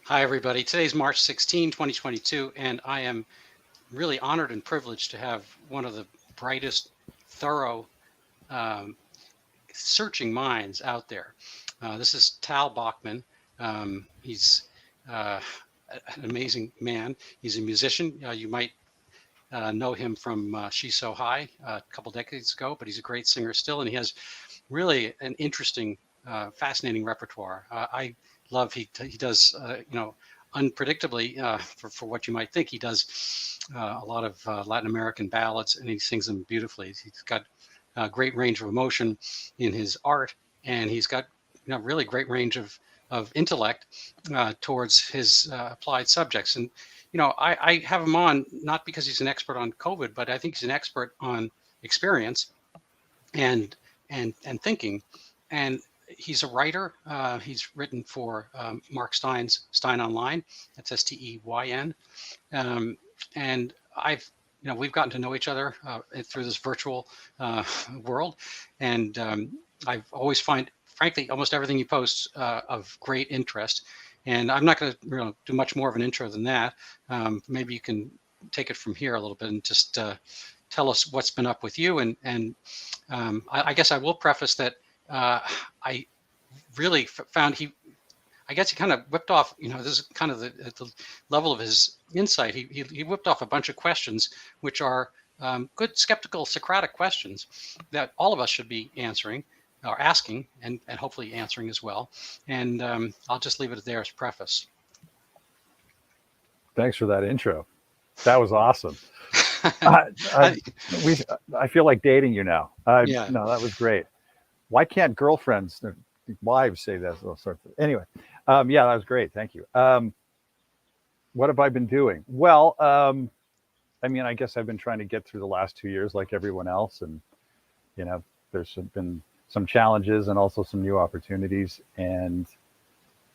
Hi, everybody. Today's March 16, 2022, and I am really honored and privileged to have one of the brightest, thorough, um, searching minds out there. This is Tal Bachman. He's an amazing man. He's a musician. You might know him from She's So High a couple decades ago, but he's a great singer still, and he has really an interesting, fascinating repertoire. I love he does unpredictably for what you might think. He does a lot of Latin American ballads, and he sings them beautifully. He's got a great range of emotion in his art, and he's got really great range of intellect towards his applied subjects. And I have him on not because he's an expert on COVID, but I think he's an expert on experience and thinking. And he's a writer. He's written for Mark Stein's Stein Online. That's Steyn. And we've gotten to know each other through this virtual world. And I've always find, frankly, almost everything he posts of great interest. And I'm not going to do much more of an intro than that. Maybe you can take it from here a little bit and just tell us what's been up with you. And I guess I will preface that I really found I guess he kind of whipped off, this is kind of at the level of his insight. He whipped off a bunch of questions, which are good, skeptical, Socratic questions that all of us should be answering or asking and hopefully answering as well. And I'll just leave it there as preface. Thanks for that intro. That was awesome. I feel like dating you now. Yeah. No, that was great. Why can't girlfriends, wives say that sort of thing? Anyway, yeah, that was great. Thank you. What have I been doing? Well, I guess I've been trying to get through the last 2 years like everyone else. And, there's been some challenges and also some new opportunities. And,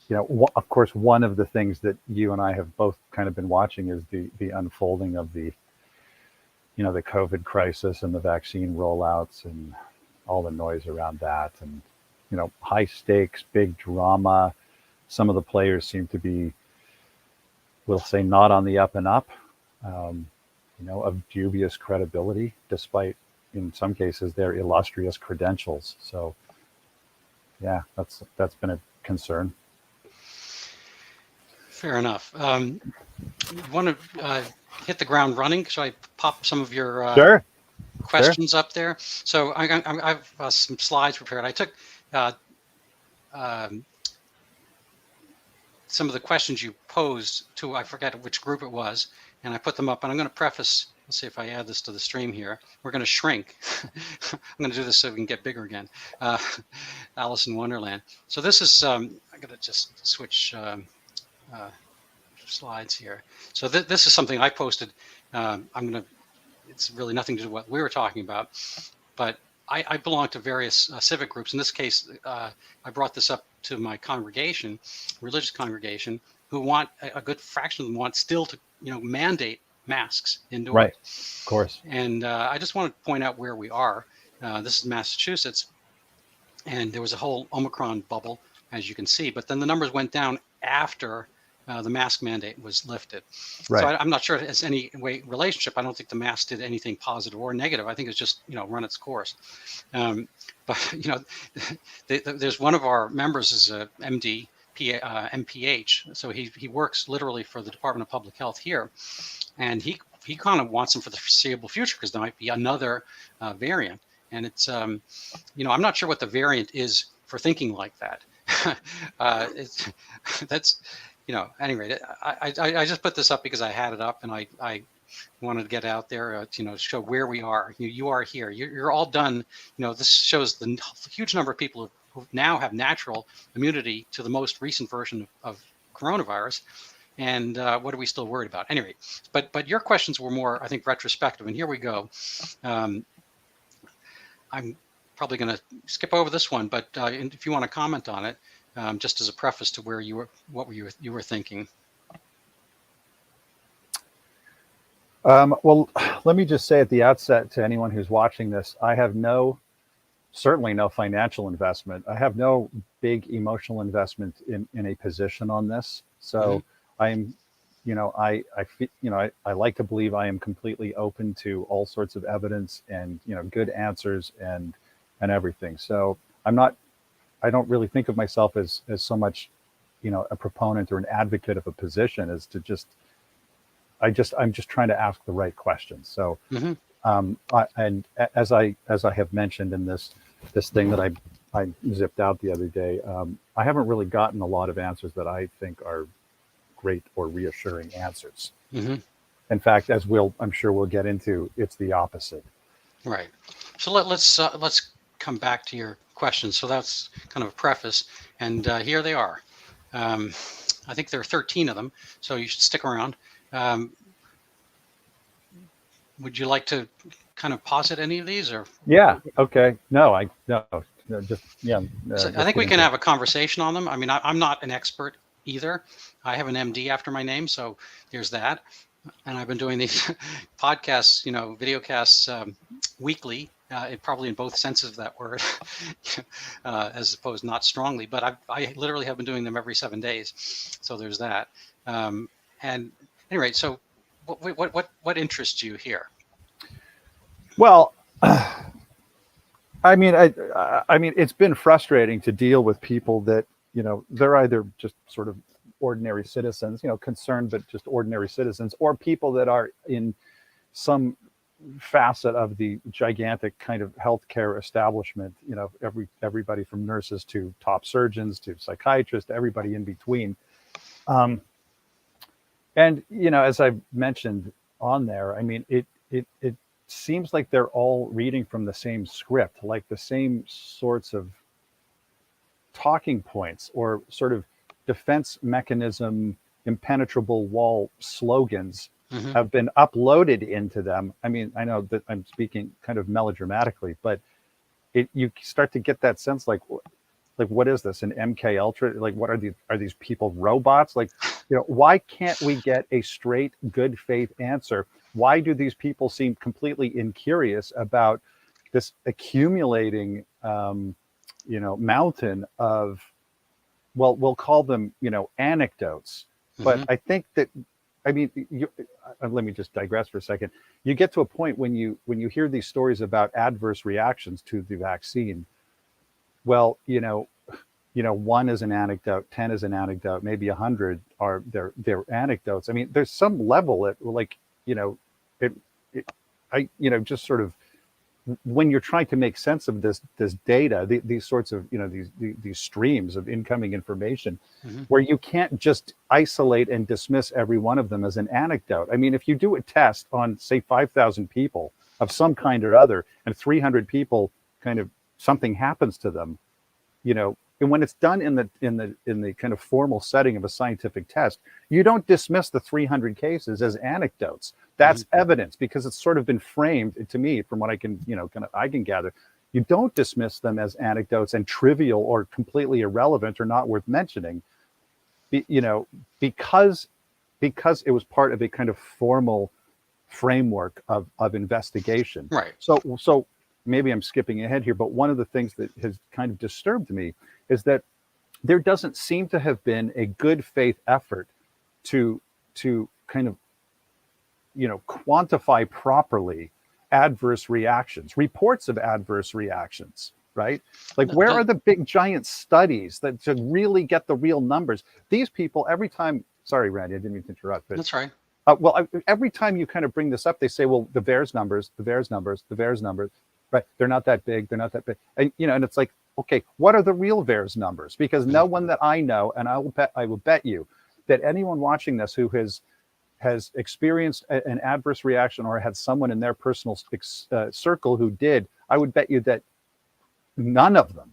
of course, one of the things that you and I have both kind of been watching is the unfolding of the COVID crisis and the vaccine rollouts and all the noise around that. And, high stakes, big drama. Some of the players seem to be, we'll say, not on the up and up, of dubious credibility, despite, in some cases, their illustrious credentials. So, yeah, that's been a concern. Fair enough. You want to hit the ground running? So I pop some of your Sure. questions up there. So I've some slides prepared. I took some of the questions you posed to, I forget which group it was, and I put them up. And I'm going to preface, let's see if I add this to the stream here. We're going to shrink. I'm going to do this so we can get bigger again. Alice in Wonderland. So this is, I'm going to just switch slides here. So this is something I posted. It's really nothing to do with what we were talking about, but I belong to various civic groups. In this case, I brought this up to my congregation, religious congregation, who want a good fraction of them want still to mandate masks indoors. Right, of course. And I just want to point out where we are. This is Massachusetts, and there was a whole Omicron bubble, as you can see. But then the numbers went down after the mask mandate was lifted. Right. So I'm not sure it has any relationship. I don't think the mask did anything positive or negative. I think it's just, run its course. But, there's one of our members is a MD, MPH. So he works literally for the Department of Public Health here. And he kind of wants them for the foreseeable future because there might be another variant. And it's, I'm not sure what the variant is for thinking like that. That's, anyway, I just put this up because I had it up and I wanted to get out there to show where we are. You are here. You're all done. This shows the huge number of people who now have natural immunity to the most recent version of coronavirus. And what are we still worried about? Anyway, but your questions were more, I think, retrospective. And here we go. I'm probably going to skip over this one, but if you want to comment on it, just as a preface to where you were thinking. Well, let me just say at the outset to anyone who's watching this, I have no certainly no financial investment. I have no big emotional investment in a position on this. So I'm, I like to believe I am completely open to all sorts of evidence and, good answers and everything. So I don't really think of myself as so much, a proponent or an advocate of a position as to I'm just trying to ask the right questions. So, and as I have mentioned in this thing that I zipped out the other day, I haven't really gotten a lot of answers that I think are great or reassuring answers. In fact, as I'm sure we'll get into, it's the opposite. Right. So let's come back to your questions. So that's kind of a preface, and here they are. I think there are 13 of them, so you should stick around. Would you like to kind of posit any of these, or? Yeah. Okay. No, just yeah. So I think we can have a conversation on them. I mean, I'm not an expert either. I have an MD after my name, so there's that. And I've been doing these podcasts, videocasts weekly, probably in both senses of that word, as opposed not strongly. But I literally have been doing them every 7 days. So there's that. And anyway, so what interests you here? Well, I mean, it's been frustrating to deal with people that, they're either just sort of ordinary citizens, concerned, but just ordinary citizens, or people that are in some facet of the gigantic kind of healthcare establishment, everybody from nurses to top surgeons to psychiatrists, everybody in between. And, as I've mentioned on there, I mean, it seems like they're all reading from the same script, like the same sorts of talking points or sort of defense mechanism, impenetrable wall slogans have been uploaded into them. I mean, I know that I'm speaking kind of melodramatically, but you start to get that sense like what is this, an MK Ultra? Like, what are these people robots? Like, why can't we get a straight good faith answer? Why do these people seem completely incurious about this accumulating, mountain of, well, we'll call them, anecdotes. But I think that, I mean, let me just digress for a second. You get to a point when you hear these stories about adverse reactions to the vaccine. Well, 1 is an anecdote, 10 is an anecdote, maybe 100 are they're anecdotes. I mean, there's some level at like, just sort of, when you're trying to make sense of this data, these sorts of, these streams of incoming information, where you can't just isolate and dismiss every one of them as an anecdote. I mean, if you do a test on, say, 5,000 people of some kind or other, and 300 people kind of something happens to them, and when it's done in the kind of formal setting of a scientific test, you don't dismiss the 300 cases as anecdotes. That's evidence, because it's sort of been framed, to me, from what I can, I can gather. You don't dismiss them as anecdotes and trivial or completely irrelevant or not worth mentioning, because it was part of a kind of formal framework of investigation. Right. So maybe I'm skipping ahead here, but one of the things that has kind of disturbed me is that there doesn't seem to have been a good faith effort to kind of, quantify properly adverse reactions, reports of adverse reactions, right? Like, where are the big giant studies that to really get the real numbers? These people, every time, sorry, Randy, I didn't mean to interrupt, but that's right. Every time you kind of bring this up, they say, well, the VAERS numbers, right? They're not that big. They're not that big. And, and it's like, okay, what are the real VAERS numbers? Because no one that I know, and I will bet you that anyone watching this who has experienced an adverse reaction or had someone in their personal circle who did, I would bet you that none of them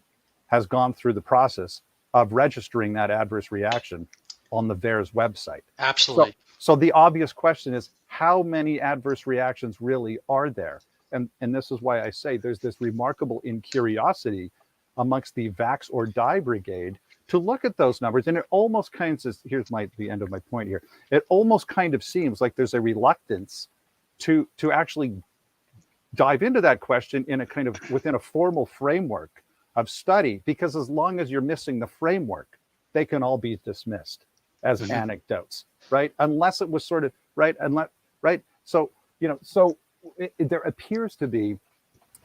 has gone through the process of registering that adverse reaction on the VAERS website. Absolutely. So the obvious question is, how many adverse reactions really are there? And this is why I say there's this remarkable incuriosity amongst the Vax or Die Brigade to look at those numbers. And it almost kind of, here's the end of my point here. It almost kind of seems like there's a reluctance to actually dive into that question in a kind of within a formal framework of study, because as long as you're missing the framework, they can all be dismissed as anecdotes, right? Unless it was sort of right, unless right. So there appears to be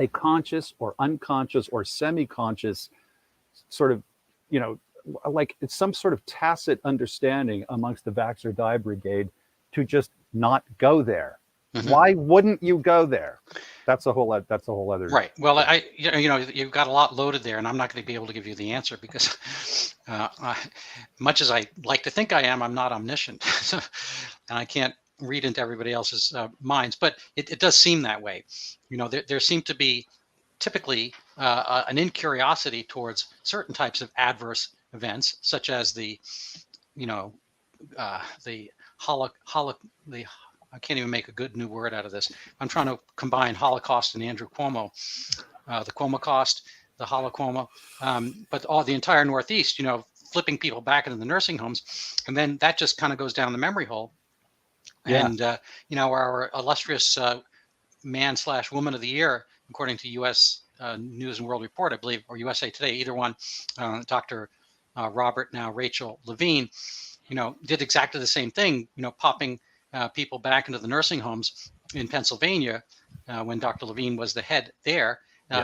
a conscious or unconscious or semi-conscious sort of, like it's some sort of tacit understanding amongst the Vax or Die Brigade to just not go there. Why wouldn't you go there? That's a whole other. Right. Well, you've got a lot loaded there, and I'm not going to be able to give you the answer because, much as I like to think I am, I'm not omniscient, and I can't read into everybody else's minds. But it does seem that way. There seem to be typically an incuriosity towards certain types of adverse events, such as the I can't even make a good new word out of this. I'm trying to combine Holocaust and Andrew Cuomo, the Cuomocaust, the Holocuomo, but all the entire Northeast, flipping people back into the nursing homes. And then that just kind of goes down the memory hole. Yeah. And, our illustrious man/woman of the year, according to U.S. News and World Report, I believe, or USA Today, either one, Dr. Robert, now Rachel Levine, did exactly the same thing, popping people back into the nursing homes in Pennsylvania when Dr. Levine was the head there,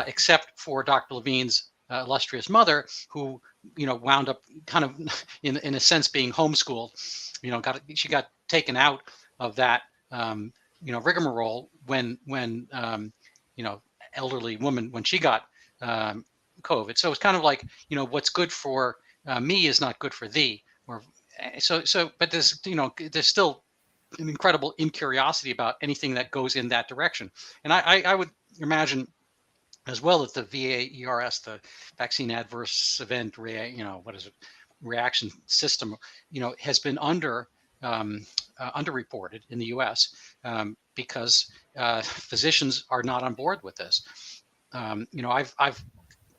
except for Dr. Levine's illustrious mother, who wound up kind of in a sense being homeschooled. She got taken out of that rigmarole when elderly woman when she got COVID. So it's kind of like what's good for me is not good for thee, or but there's still an incredible incuriosity about anything that goes in that direction. And I would imagine as well that the VAERS, the vaccine adverse event, reaction system, has been underreported in the U.S. Because physicians are not on board with this. I've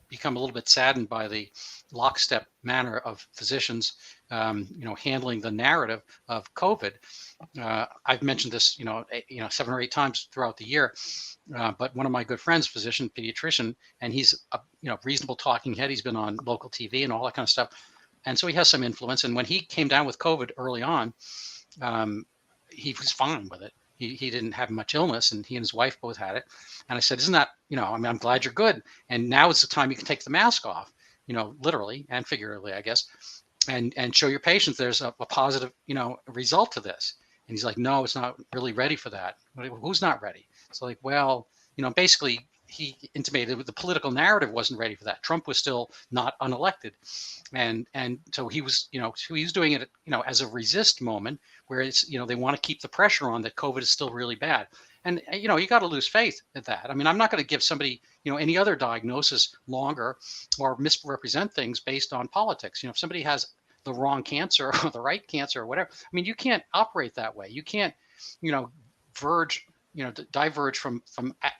become a little bit saddened by the lockstep manner of physicians, handling the narrative of COVID. I've mentioned this, 7 or 8 times throughout the year. But one of my good friends, physician, pediatrician, and he's a reasonable talking head. He's been on local TV and all that kind of stuff, and so he has some influence. And when he came down with COVID early on, he was fine with it. He didn't have much illness, and he and his wife both had it. And I said, isn't that, I'm glad you're good. And now is the time you can take the mask off, literally and figuratively, I guess, and show your patients there's a positive, result to this. And he's like, no, it's not really ready for that. Who's not ready? So like, well, basically he intimated the political narrative wasn't ready for that. Trump was still not unelected. And so he was, he was doing it, as a resist moment where it's, they want to keep the pressure on that COVID is still really bad. And, you got to lose faith at that. I mean, I'm not going to give somebody, any other diagnosis longer or misrepresent things based on politics. If somebody has the wrong cancer or the right cancer or whatever, I mean, you can't operate that way. You can't, diverge from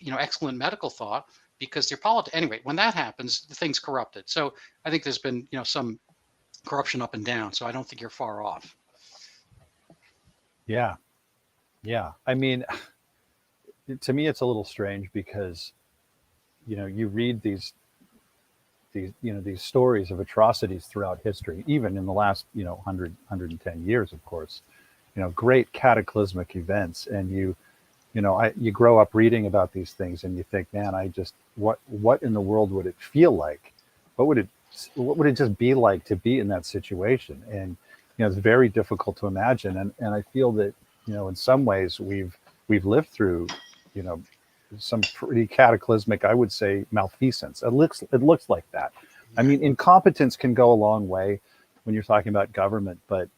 excellent medical thought because they're politics. Anyway, when that happens, the thing's corrupted. So I think there's been, some corruption up and down. So I don't think you're far off. Yeah. I mean, to me, it's a little strange because, you read these stories of atrocities throughout history, even in the last, 110 years, of course, great cataclysmic events. And you grow up reading about these things and you think, man, what in the world would it feel like? What would it just be like to be in that situation? And, it's very difficult to imagine. And I feel that, in some ways we've lived through, some pretty cataclysmic, I would say, malfeasance. It looks like that. I mean, incompetence can go a long way when you're talking about government, but,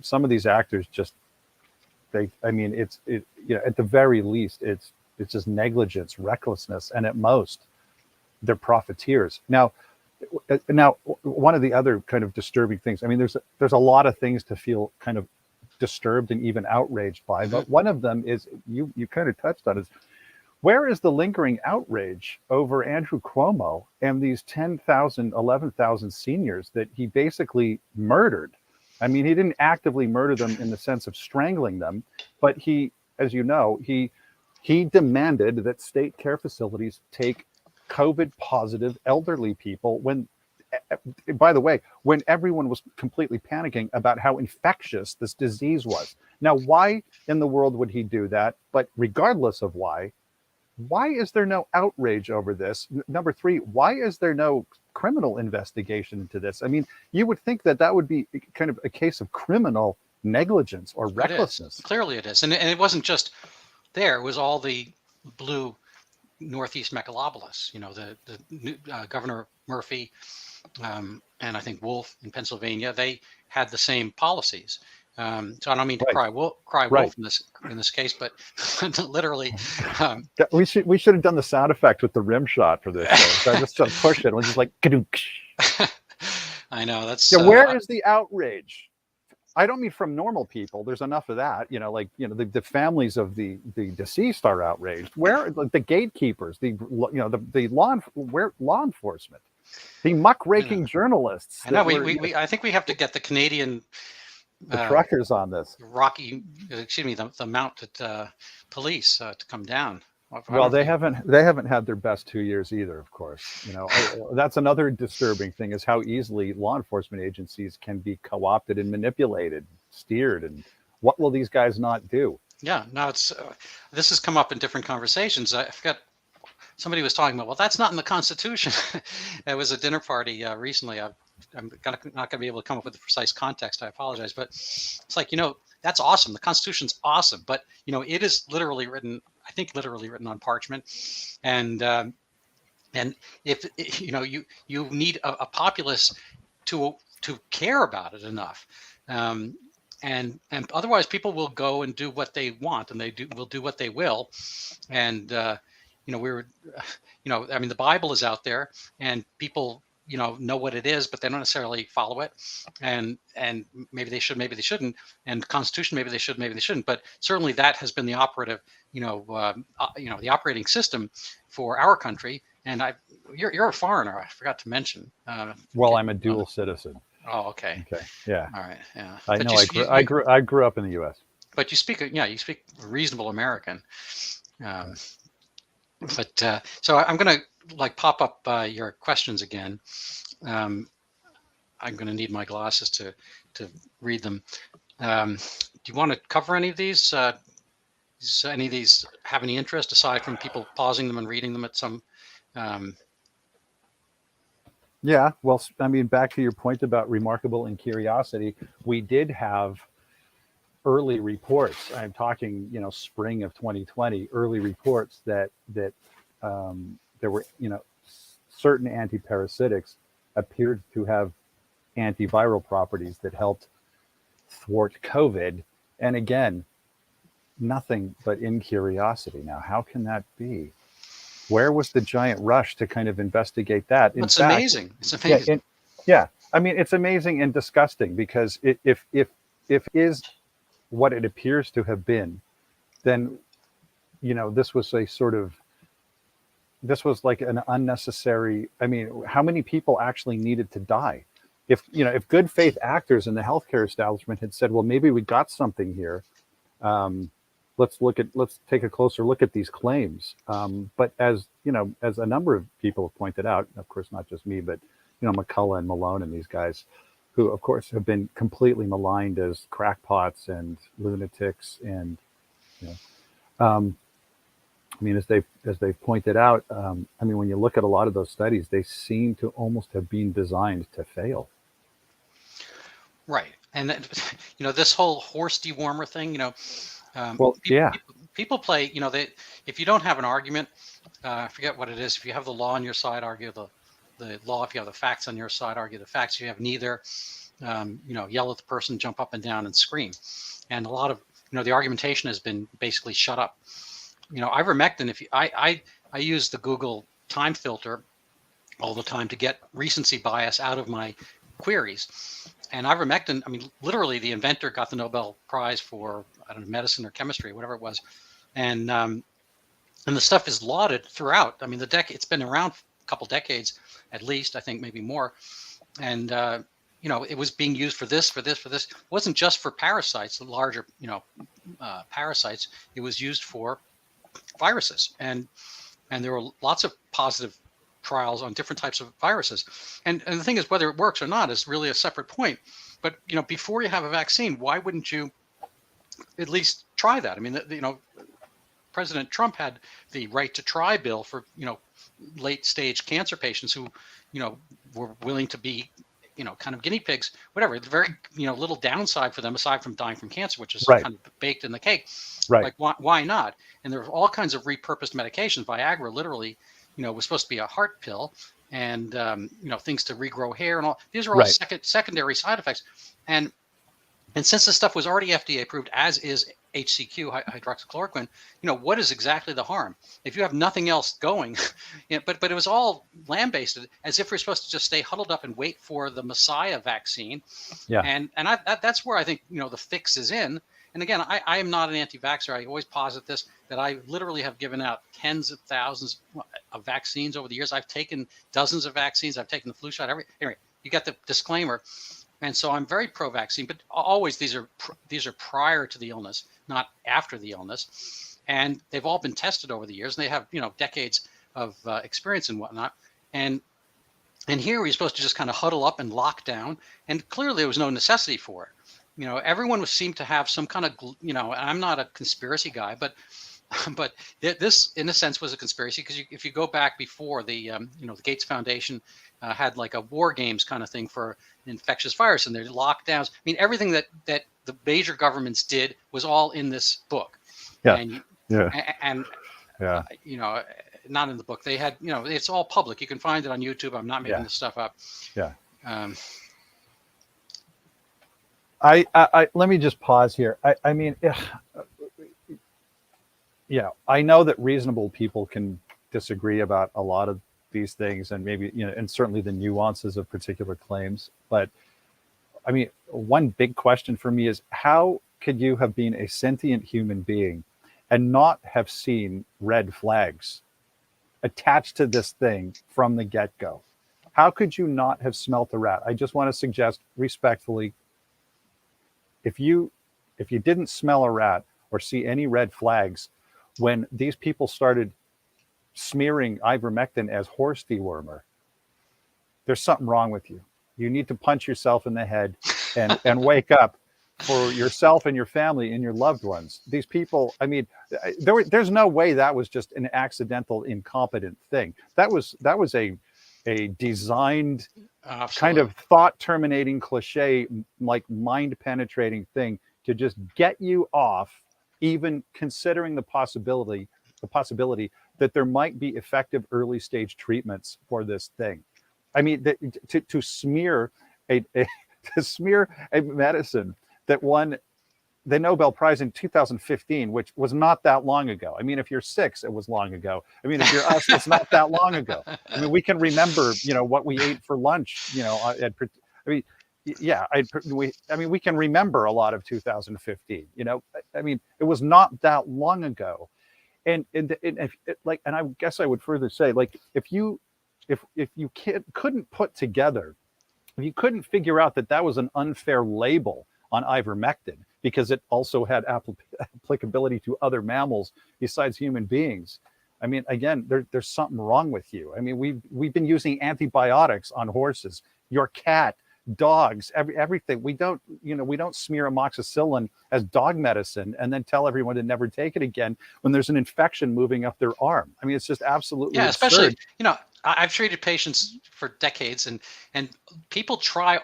some of these actors just, at the very least, it's just negligence, recklessness, and at most, they're profiteers. Now, one of the other kind of disturbing things, I mean, there's a lot of things to feel kind of disturbed and even outraged by, but one of them is, you kind of touched on, is where is the lingering outrage over Andrew Cuomo and these 10,000, 11,000 seniors that he basically murdered? I mean, he didn't actively murder them in the sense of strangling them, but he, as you know, he He demanded that state care facilities take COVID positive elderly people when, by the way, when everyone was completely panicking about how infectious this disease was. Now, why in the world would he do that? But regardless of why is there no outrage over this? Number three, why is there no criminal investigation into this? I mean, you would think that that would be kind of a case of criminal negligence or recklessness. Clearly it is. And it wasn't just there. It was all the blue Northeast megalopolis, the Governor Murphy, and I think Wolf in Pennsylvania, they had the same policies. So I don't mean to cry wolf in this case, but literally. We should have done the sound effect with the rim shot for this. So I just push it. We're just like, I know that's. Yeah, where is the outrage? I don't mean from normal people. There's enough of that. The families of the deceased are outraged. Where the gatekeepers, the law enforcement, the muckraking journalists. I know. I think we have to get the Canadian. The truckers on this. The mounted police to come down. Well, they haven't had their best 2 years either, of course. That's another disturbing thing, is how easily law enforcement agencies can be co-opted and manipulated, steered, and what will these guys not do? Yeah, no, it's this has come up in different conversations. I forgot, somebody was talking about, well, that's not in the Constitution. It was a dinner party recently. I'm not going to be able to come up with the precise context. I apologize, but it's like, that's awesome. The Constitution's awesome, but it is literally written on parchment, and if you need a populace to care about it enough, and otherwise people will go and do what they want, and will do what they will, and the Bible is out there, and people know what it is, but they don't necessarily follow it, and maybe they should, maybe they shouldn't, and the Constitution, maybe they should, maybe they shouldn't, but certainly that has been the operative, the operating system for our country. And you're a foreigner, I forgot to mention. Well, I'm a dual citizen. Oh, okay. Okay. Yeah. All right. Yeah. I know. I grew up in the U.S. But you speak reasonable American. So I'm going to pop up your questions again. I'm going to need my glasses to read them. Do you want to cover any of these? Does any of these have any interest aside from people pausing them and reading them at some? Yeah. Well, I mean, back to your point about remarkable and curiosity, we did have early reports. I'm talking, spring of 2020, early reports that there were, certain antiparasitics appeared to have antiviral properties that helped thwart COVID. And again, nothing but in curiosity. Now, how can that be? Where was the giant rush to kind of investigate that? It's amazing. It's amazing. Yeah. I mean, it's amazing and disgusting, because if is what it appears to have been, then, this was like an unnecessary, I mean, how many people actually needed to die? If good faith actors in the healthcare establishment had said, well, maybe we got something here. Let's take a closer look at these claims. But as a number of people have pointed out, of course, not just me, but, McCullough and Malone and these guys, who of course have been completely maligned as crackpots and lunatics. And, I mean, as they've pointed out, I mean, when you look at a lot of those studies, they seem to almost have been designed to fail. Right. And this whole horse dewormer thing, people play, if you don't have an argument, I forget what it is. If you have the law on your side, argue the law. If you have the facts on your side, argue the facts. If you have neither, yell at the person, jump up and down and scream. And a lot of, the argumentation has been basically shut up. Ivermectin, I use the Google time filter all the time to get recency bias out of my queries. And ivermectin, I mean, literally the inventor got the Nobel Prize for, I don't know, medicine or chemistry, whatever it was. And the stuff is lauded throughout. I mean, it's been around a couple decades, at least, I think maybe more. And, it was being used for this. It wasn't just for parasites, the larger, parasites. It was used for viruses, and there were lots of positive trials on different types of viruses. And the thing is, whether it works or not is really a separate point. But before you have a vaccine, why wouldn't you at least try that? I mean, President Trump had the right to try bill for late stage cancer patients who were willing to be kind of guinea pigs, whatever. The very little downside for them, aside from dying from cancer, which is Right. kind of baked in the cake. Right. Like why not? And there are all kinds of repurposed medications. Viagra literally was supposed to be a heart pill, and things to regrow hair and all. These are all Right. secondary side effects. And since this stuff was already FDA approved, as is HCQ, hydroxychloroquine, what is exactly the harm? If you have nothing else going, but it was all land-based, as if we're supposed to just stay huddled up and wait for the Messiah vaccine. Yeah. And that's where I think, the fix is in. And again, I am not an anti-vaxxer. I always posit this, that I literally have given out tens of thousands of vaccines over the years. I've taken dozens of vaccines. I've taken the flu shot. Anyway, you got the disclaimer. And so I'm very pro-vaccine, but always these are prior to the illness, not after the illness. And they've all been tested over the years, and they have decades of experience and whatnot. And here we're supposed to just kind of huddle up and lock down, and clearly there was no necessity for it. Everyone seemed to have some kind of I'm not a conspiracy guy, but this in a sense was a conspiracy, because if you go back before the the Gates Foundation had like a war games kind of thing for infectious virus, and their lockdowns. I mean, everything that the major governments did was all in this book. Yeah. And, Yeah. And Yeah. not in the book. They had it's all public. You can find it on YouTube. I'm not making this stuff up. Yeah. Um, I let me just pause here. I mean, I know that reasonable people can disagree about a lot of these things, and maybe and certainly the nuances of particular claims. But I mean, one big question for me is, how could you have been a sentient human being and not have seen red flags attached to this thing from the get-go? How could you not have smelt a rat? I just want to suggest respectfully, if you didn't smell a rat or see any red flags when these people started smearing ivermectin as horse dewormer, there's something wrong with you. You need to punch yourself in the head and wake up for yourself and your family and your loved ones. These people, I mean, there's no way that was just an accidental, incompetent thing. That was a designed kind of thought-terminating cliche, like mind-penetrating thing to just get you off even considering the possibility that there might be effective early-stage treatments for this thing. I mean, to smear a medicine that won the Nobel Prize in 2015, which was not that long ago. I mean, if you're 6, it was long ago. I mean, if you're us, it's not that long ago. I mean, we can remember, what we ate for lunch, we can remember a lot of 2015, I mean, it was not that long ago. And I guess I would further say, like, if you couldn't put together, if you couldn't figure out that was an unfair label on ivermectin, because it also had applicability to other mammals besides human beings, I mean, again, there's something wrong with you. I mean, we've been using antibiotics on horses, your cat, dogs, everything. We don't smear amoxicillin as dog medicine and then tell everyone to never take it again when there's an infection moving up their arm. I mean, it's just absolutely absurd. Especially, I've treated patients for decades, and people try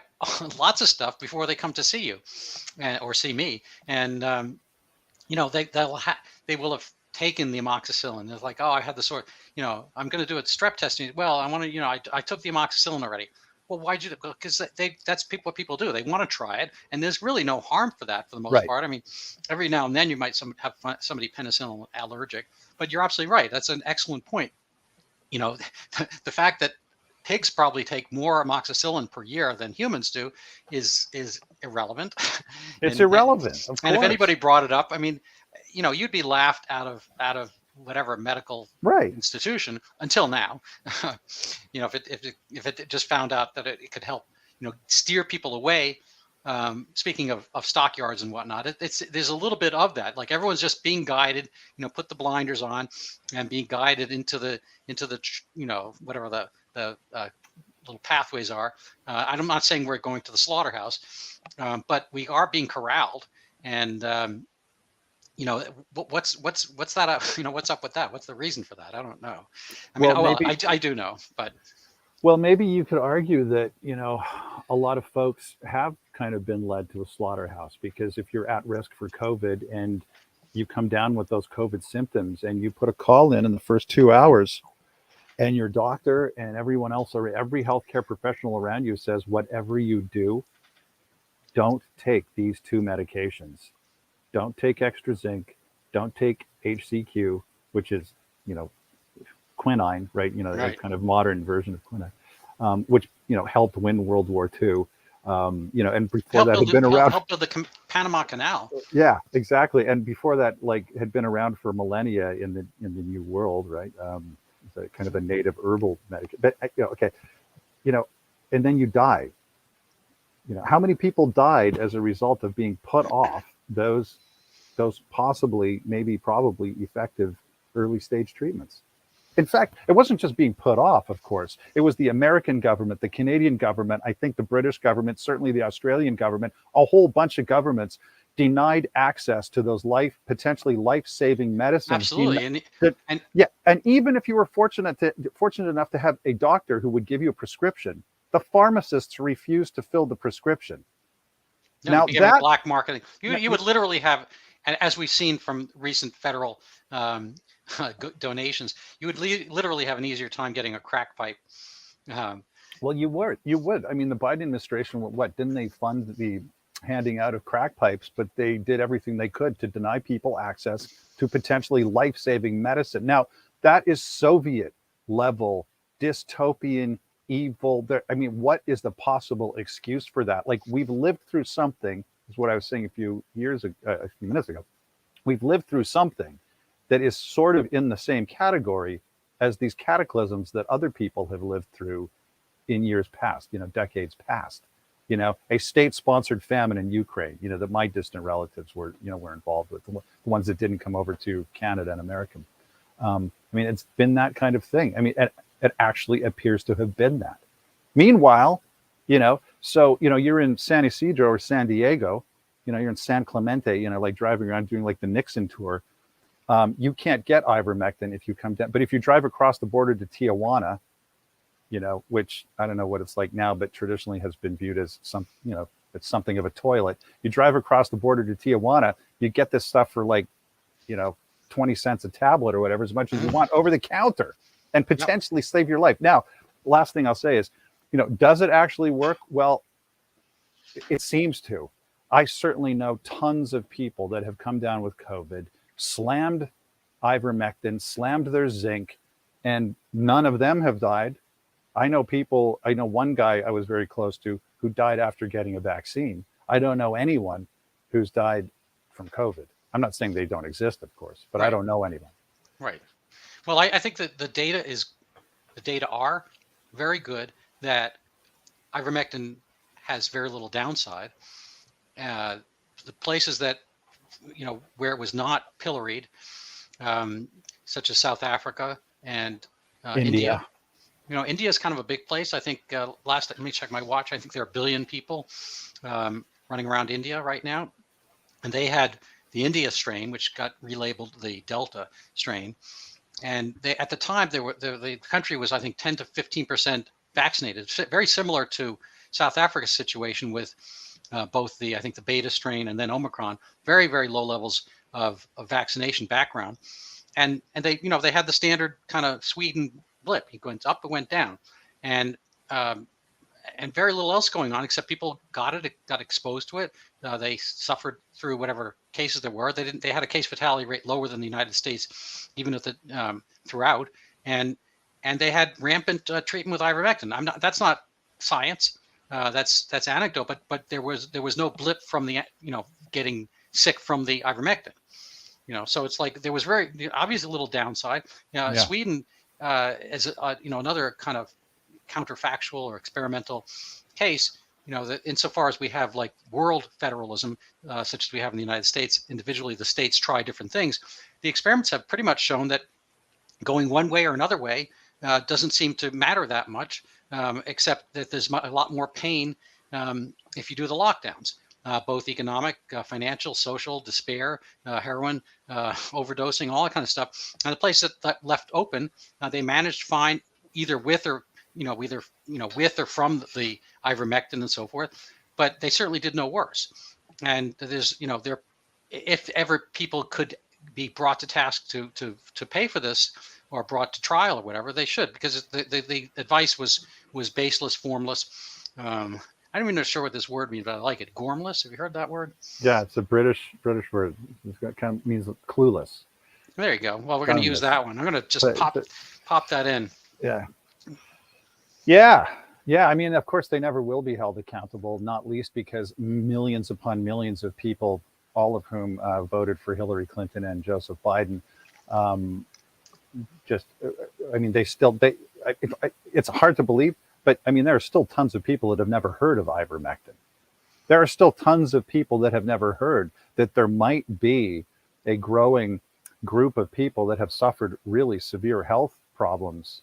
lots of stuff before they come to see you or see me. And, they will have taken the amoxicillin. They're like, oh, I had the sort, I'm going to do a strep testing. Well, I want to, I took the amoxicillin already. Well, why'd you? Because that's what people do. They want to try it, and there's really no harm for that for the most part. I mean, every now and then you might have somebody penicillin allergic, but you're absolutely right. That's an excellent point. The fact that pigs probably take more amoxicillin per year than humans do is irrelevant. It's irrelevant. Of course. And if anybody brought it up, I mean, you'd be laughed out of whatever medical institution until now. If it just found out that it could help, steer people away speaking of stockyards and whatnot, there's a little bit of that. Like everyone's just being guided, put the blinders on and being guided into the whatever the little pathways are. I'm not saying we're going to the slaughterhouse, but we are being corralled. And what's that? What's up with that? What's the reason for that? I don't know. I mean, I do know, but. Well, maybe you could argue that, a lot of folks have kind of been led to a slaughterhouse, because if you're at risk for COVID and you come down with those COVID symptoms and you put a call in the first 2 hours, and your doctor and everyone else, or every healthcare professional around you says, whatever you do, don't take these 2 medications. Don't take extra zinc. Don't take HCQ, which is, quinine, right? Right. A kind of modern version of quinine, which helped win World War II. And before that had been around. Helped build the Panama Canal. Yeah, exactly. And before that, had been around for millennia in the New World, right? It's a kind of a native herbal medication. But okay, and then you die. How many people died as a result of being put off those possibly, maybe, probably effective early stage treatments? In fact, it wasn't just being put off, of course. It was the American government, the Canadian government, I think the British government, certainly the Australian government, a whole bunch of governments denied access to those potentially life-saving medicines. Absolutely. And even if you were fortunate enough to have a doctor who would give you a prescription, the pharmacists refused to fill the prescription. Now that black marketing, you would literally have, and as we've seen from recent federal donations, you would literally have an easier time getting a crack pipe. Well, you would. I mean, the Biden administration, didn't they fund the handing out of crack pipes? But they did everything they could to deny people access to potentially life-saving medicine. Now, that is Soviet level dystopian evil. I mean, what is the possible excuse for that? We've lived through something, is what I was saying a few minutes ago. We've lived through something that is sort of in the same category as these cataclysms that other people have lived through in years past, decades past. A state-sponsored famine in Ukraine, that my distant relatives were involved with, the ones that didn't come over to Canada and America. I mean, it's been that kind of thing. I mean, it actually appears to have been that. Meanwhile, you're in San Isidro or San Diego, you're in San Clemente, driving around doing the Nixon tour. You can't get ivermectin if you come down, but if you drive across the border to Tijuana, which I don't know what it's like now, but traditionally has been viewed as it's something of a toilet. You drive across the border to Tijuana, you get this stuff for 20 cents a tablet or whatever, as much as you want, over the counter, and potentially save your life. Now, last thing I'll say is, does it actually work? Well, it seems to. I certainly know tons of people that have come down with COVID, slammed ivermectin, slammed their zinc, and none of them have died. I know one guy I was very close to who died after getting a vaccine. I don't know anyone who's died from COVID. I'm not saying they don't exist, of course, but right. I don't know anyone. Right. Well, I think that the data are very good that ivermectin has very little downside. The places that, where it was not pilloried, such as South Africa and India. India is kind of a big place. I think let me check my watch. I think there are 1 billion people running around India right now. And they had the India strain, which got relabeled the Delta strain. And at the time, the country was, I think, 10 to 15% vaccinated. Very similar to South Africa's situation with both the Beta strain and then Omicron. Very, very low levels of vaccination background. And they had the standard kind of Sweden blip. It went up, it went down, and very little else going on except people got exposed to it. They suffered through whatever cases there were. They had a case fatality rate lower than the United States, even at throughout, and they had rampant treatment with ivermectin. That's not science. That's anecdote, but there was no blip from the getting sick from the ivermectin. So it's there was very obviously a little downside. Sweden as another kind of counterfactual or experimental case, that insofar as we have like world federalism, such as we have in the United States, individually the states try different things. The experiments have pretty much shown that going one way or another way doesn't seem to matter that much, except that there's a lot more pain if you do the lockdowns, both economic, financial, social, despair, heroin, overdosing, all that kind of stuff. And the place that left open, they managed fine, either with or with or from the ivermectin and so forth, but they certainly did no worse. And there's, there, if ever people could be brought to task to pay for this, or brought to trial or whatever, they should, because the advice was baseless, formless. I'm not even sure what this word means, but I like it. Gormless. Have you heard that word? Yeah, it's a British word. It kind of means clueless. There you go. Well, we're going to use that one. I'm going to just pop that in. Yeah. I mean, of course, they never will be held accountable, not least because millions upon millions of people, all of whom voted for Hillary Clinton and Joseph Biden, it's hard to believe, but I mean, there are still tons of people that have never heard of ivermectin. There are still tons of people that have never heard that there might be a growing group of people that have suffered really severe health problems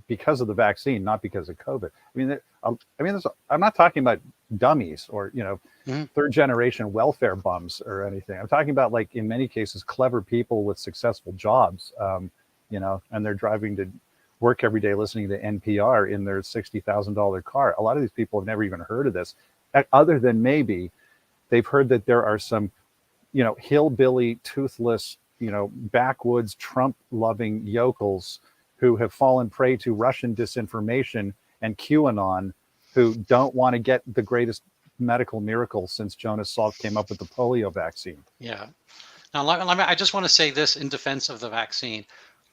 because of the vaccine, not because of COVID. I'm not talking about dummies or, third generation welfare bums or anything. I'm talking about, like, in many cases, clever people with successful jobs, and they're driving to work every day listening to NPR in their $60,000 car. A lot of these people have never even heard of this, other than maybe they've heard that there are some, hillbilly, toothless, backwoods, Trump-loving yokels who have fallen prey to Russian disinformation and QAnon, who don't want to get the greatest medical miracle since Jonas Salk came up with the polio vaccine. Yeah. Now, I just want to say this in defense of the vaccine.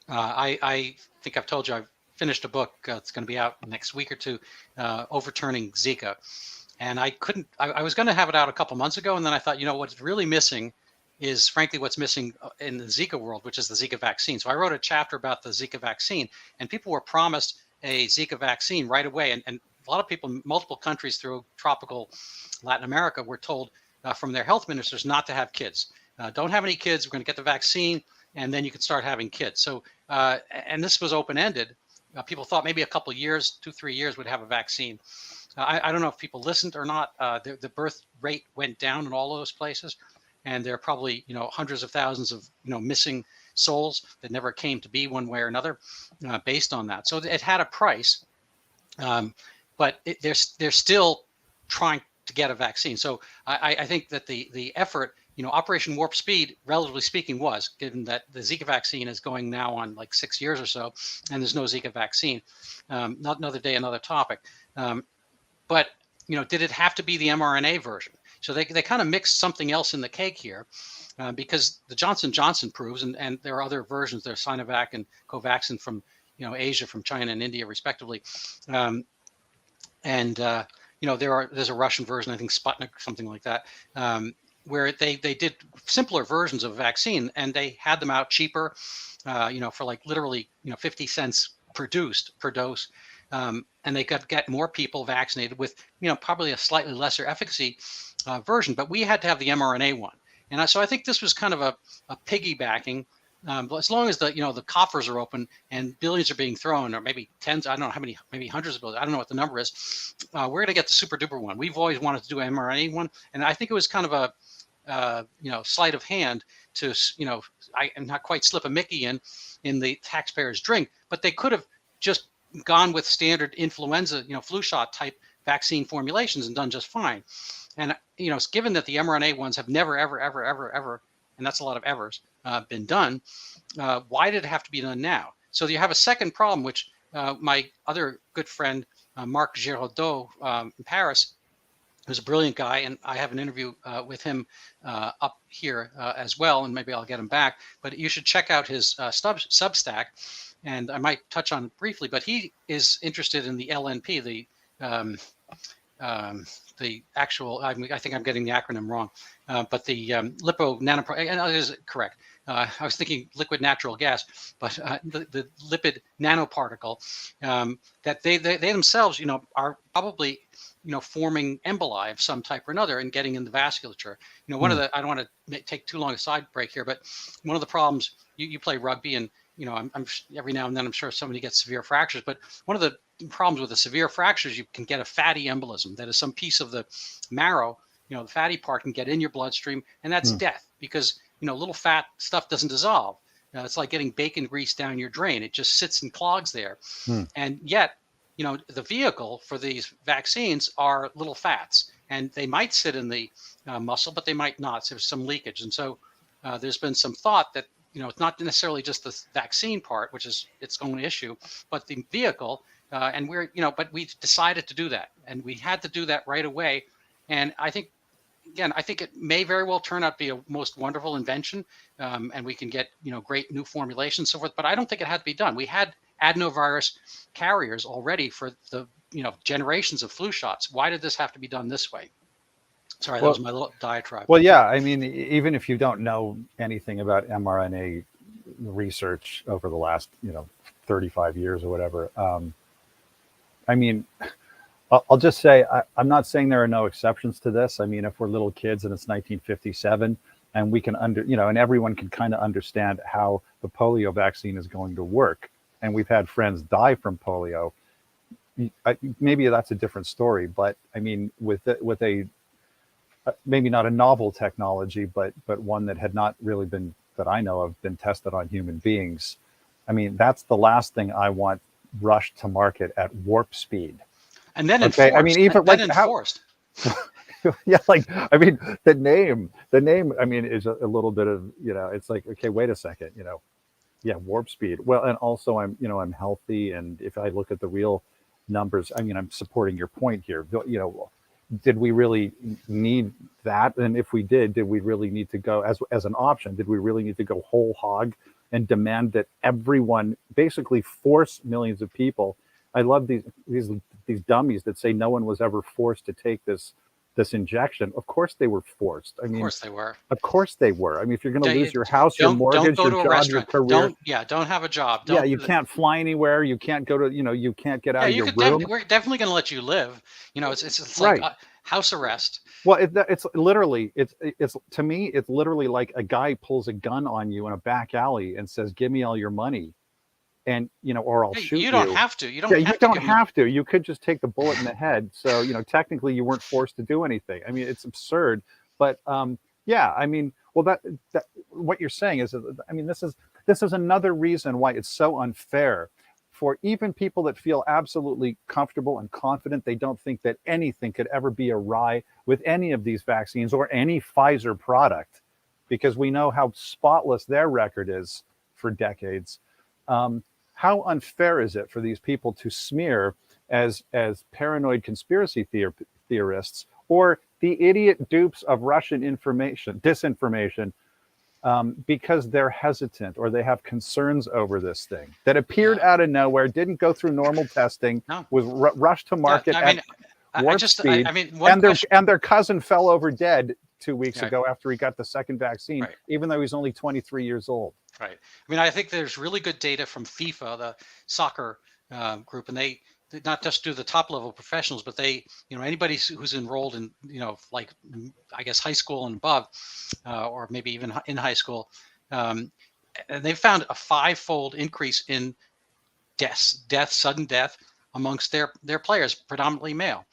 I think I've told you I've finished a book. It's going to be out next week or two, overturning Zika. And I was going to have it out a couple months ago. And then I thought, what's really missing is, frankly, what's missing in the Zika world, which is the Zika vaccine. So I wrote a chapter about the Zika vaccine, and people were promised a Zika vaccine right away. And a lot of people, multiple countries through tropical Latin America, were told from their health ministers not to have kids. Don't have any kids. We're going to get the vaccine, and then you can start having kids. So, and this was open-ended. People thought maybe a couple years, 2-3 years, would have a vaccine. I don't know if people listened or not. The birth rate went down in all those places. And there are probably, hundreds of thousands of, missing souls that never came to be one way or another based on that. So it had a price, but they're still trying to get a vaccine. So I think that the effort, Operation Warp Speed, relatively speaking, was, given that the Zika vaccine is going now on like 6 years or so, and there's no Zika vaccine. Not another day, another topic. But, did it have to be the mRNA version? So they kind of mixed something else in the cake here, because the Johnson & Johnson proves, and there are other versions, there's Sinovac and Covaxin from, Asia, from China and India, respectively. There's a Russian version, I think Sputnik, something like that, where they did simpler versions of vaccine, and they had them out cheaper, for like literally, 50 cents per dose. And they could get more people vaccinated with, probably a slightly lesser efficacy version, but we had to have the mRNA one. And so I think this was kind of a piggybacking. But as long as the coffers are open and billions are being thrown, or maybe tens, I don't know how many, maybe hundreds of billions, I don't know what the number is. We're going to get the super duper one. We've always wanted to do an mRNA one, and I think it was kind of a sleight of hand to I'm not quite slip a Mickey in the taxpayers' drink, but they could have just gone with standard influenza, flu shot type vaccine formulations and done just fine. And, given that the mRNA ones have never, ever, and that's a lot of evers, been done, why did it have to be done now? So you have a second problem, which my other good friend, Marc Giraudot in Paris, who's a brilliant guy, and I have an interview with him up here as well, and maybe I'll get him back, but you should check out his Substack. And I might touch on it briefly, but he is interested in the LNP, the actual, I think I'm getting the acronym wrong, but the lipo nanoparticle, is correct. I was thinking liquid natural gas, but the lipid nanoparticle, that they themselves, are probably forming emboli of some type or another and getting in the vasculature. One of the, I don't want to take too long a side break here, but one of the problems, you play rugby, and I'm every now and then I'm sure somebody gets severe fractures, but one of the problems with the severe fractures, you can get a fatty embolism. That is, some piece of the marrow, the fatty part, can get in your bloodstream, and that's death, because little fat stuff doesn't dissolve. It's like getting bacon grease down your drain. It just sits and clogs there. And yet, the vehicle for these vaccines are little fats, and they might sit in the muscle, but they might not. So there's some leakage. And so there's been some thought that, it's not necessarily just the vaccine part, which is its own issue, but the vehicle. And but we decided to do that, and we had to do that right away. And I think it may very well turn out to be a most wonderful invention, and we can get, great new formulations, so forth. But I don't think it had to be done. We had adenovirus carriers already for the, generations of flu shots. Why did this have to be done this way? Sorry, that was my little diatribe. Well, yeah, I mean, even if you don't know anything about mRNA research over the last, 35 years or whatever, I mean, I'll just say, I'm not saying there are no exceptions to this. I mean, if we're little kids and it's 1957 and we can and everyone can kind of understand how the polio vaccine is going to work, and we've had friends die from polio, maybe that's a different story. But I mean, with a maybe not a novel technology, but one that had not really been, that I know of, been tested on human beings. I mean, that's the last thing I want rushed to market at warp speed. And then enforced. I mean, even then enforced. Yeah, like, I mean, the name, I mean, is a little bit of, it's like, okay, wait a second, yeah, warp speed. Well, and also I'm healthy. And if I look at the real numbers, I mean, I'm supporting your point here. Did we really need that? And if we did we really need to go as an option? Did we really need to go whole hog and demand that everyone basically force millions of people? I love these dummies that say no one was ever forced to take this injection. Of course they were forced. I mean, of course they were. Of course they were. I mean, if you're going to lose your house, your mortgage, your job, your career. Don't have a job. You can't fly anywhere. You can't go to, you can't get out of your room. We're definitely going to let you live. It's right. Like house arrest. Well, it's literally, it's to me, it's literally like a guy pulls a gun on you in a back alley and says, "Give me all your money," and or I'll shoot you. You don't have to. You don't have to. You could just take the bullet in the head. So technically, you weren't forced to do anything. I mean, it's absurd. But yeah, I mean, well, that what you're saying is, I mean, this is another reason why it's so unfair for even people that feel absolutely comfortable and confident. They don't think that anything could ever be awry with any of these vaccines or any Pfizer product, because we know how spotless their record is for decades. How unfair is it for these people to smear as paranoid conspiracy theorists or the idiot dupes of Russian disinformation, because they're hesitant or they have concerns over this thing that appeared out of nowhere, didn't go through normal testing, was rushed to market at warp speed, and their cousin fell over dead 2 weeks ago after he got the second vaccine, even though he's only 23 years old. Right. I mean, I think there's really good data from FIFA, the soccer group, and they not just do the top level professionals, but they, anybody who's enrolled in, like, I guess, high school and above, or maybe even in high school, and they found a 5-fold increase in sudden death amongst their players, predominantly male.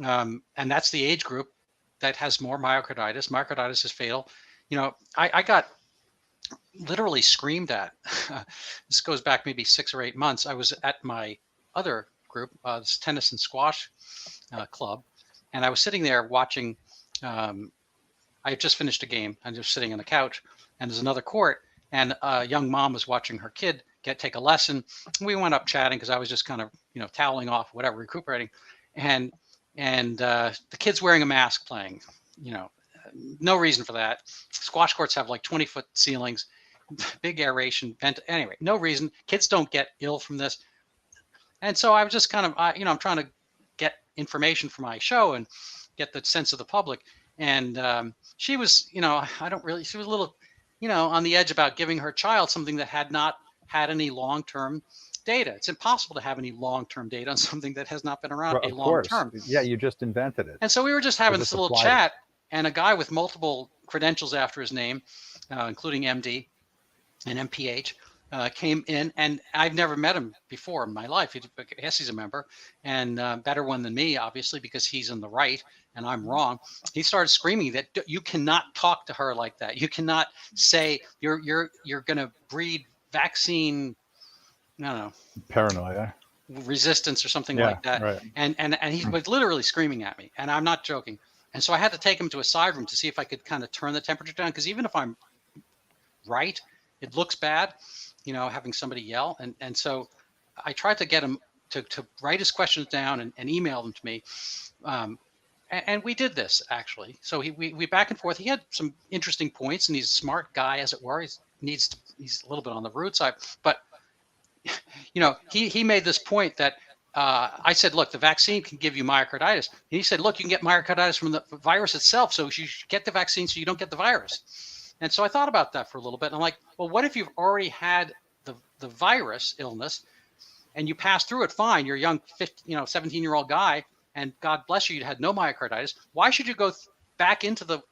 And that's the age group that has more myocarditis. Myocarditis is fatal. I got literally screamed at. This goes back maybe 6 or 8 months. I was at my other group, this tennis and squash club, and I was sitting there watching. I had just finished a game. I'm just sitting on the couch, and there's another court, and a young mom was watching her kid take a lesson. We went up chatting because I was just kind of toweling off, whatever, recuperating, and the kid's wearing a mask playing. No reason for that. Squash courts have like 20-foot ceilings, big aeration, anyway, no reason. Kids don't get ill from this. And so I was just kind of, I'm trying to get information for my show and get the sense of the public. And she was, she was a little, on the edge about giving her child something that had not had any long-term data. It's impossible to have any long-term data on something that has not been around Well, a of long course. term. Yeah, you just invented it. And so we were just You having just this little applied it. chat, and a guy with multiple credentials after his name, including MD and MPH, came in, and I've never met him before in my life. Yes, he's a member, and better one than me, obviously, because he's in the right and I'm wrong. He started screaming that you cannot talk to her like that. You cannot say you're going to breed vaccine, I don't know, Paranoia. resistance or something Yeah, like that. right. And he was literally screaming at me, and I'm not joking. And so I had to take him to a side room to see if I could kind of turn the temperature down, because even if I'm right, it looks bad, having somebody yell. And so I tried to get him to write his questions down and email them to me. And we did this, actually. So we back and forth. He had some interesting points, and he's a smart guy, as it were. He's a little bit on the rude side, but he made this point that I said, look, the vaccine can give you myocarditis. And he said, look, you can get myocarditis from the virus itself, so you should get the vaccine so you don't get the virus. And so I thought about that for a little bit, and I'm like, well, what if you've already had the virus illness and you passed through it fine? You're a young 17-year-old guy, and God bless you, you had no myocarditis. Why should you go back into the,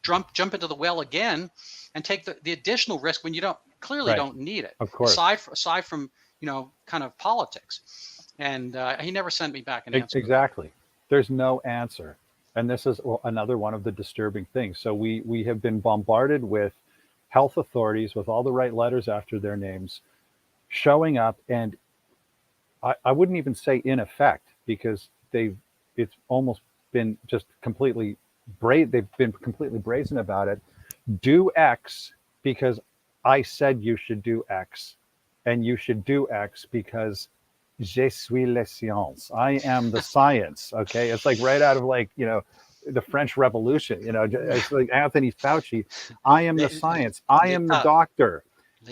jump into the well again and take the additional risk when you don't need it? Of course. Aside from, kind of politics. And he never sent me back an answer. Exactly. There's no answer. And this is another one of the disturbing things. So we have been bombarded with health authorities with all the right letters after their names showing up, and I wouldn't even say in effect, because it's almost been just completely they've been completely brazen about it. Do X because I said you should do X, and you should do X because je suis la science. I am the science. Okay, it's like right out of the French Revolution. It's like Anthony Fauci. I am the science. I am the doctor.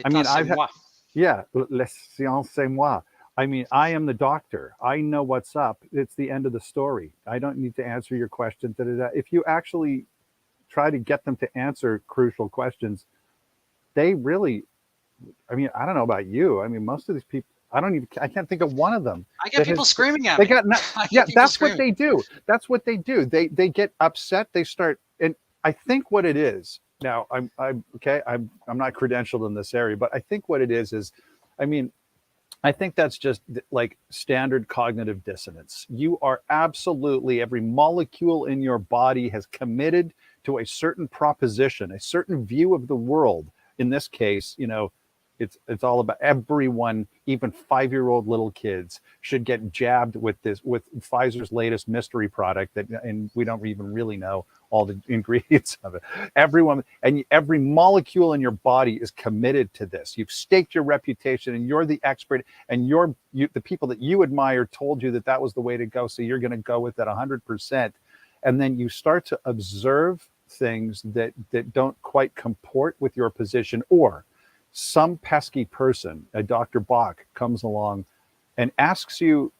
I mean, la science c'est moi. I mean, I am the doctor. I know what's up. It's the end of the story. I don't need to answer your question. If you actually try to get them to answer crucial questions, they really, I mean, I don't know about you. I mean, most of these people, I can't think of one of them. I get people screaming at me. That's what they do. That's what they do. They get upset. They start, and I think what it is now, I'm not credentialed in this area, but I think what it is, I mean, I think that's just like standard cognitive dissonance. You are absolutely, every molecule in your body has committed to a certain proposition, a certain view of the world. In this case, it's all about everyone, even 5-year-old little kids should get jabbed with Pfizer's latest mystery product and we don't even really know all the ingredients of it. Everyone and every molecule in your body is committed to this. You've staked your reputation, and you're the expert, and the people that you admire told you that was the way to go, so you're going to go with that 100%. And then you start to observe things that don't quite comport with your position, or some pesky person, a Dr. Bach, comes along and asks you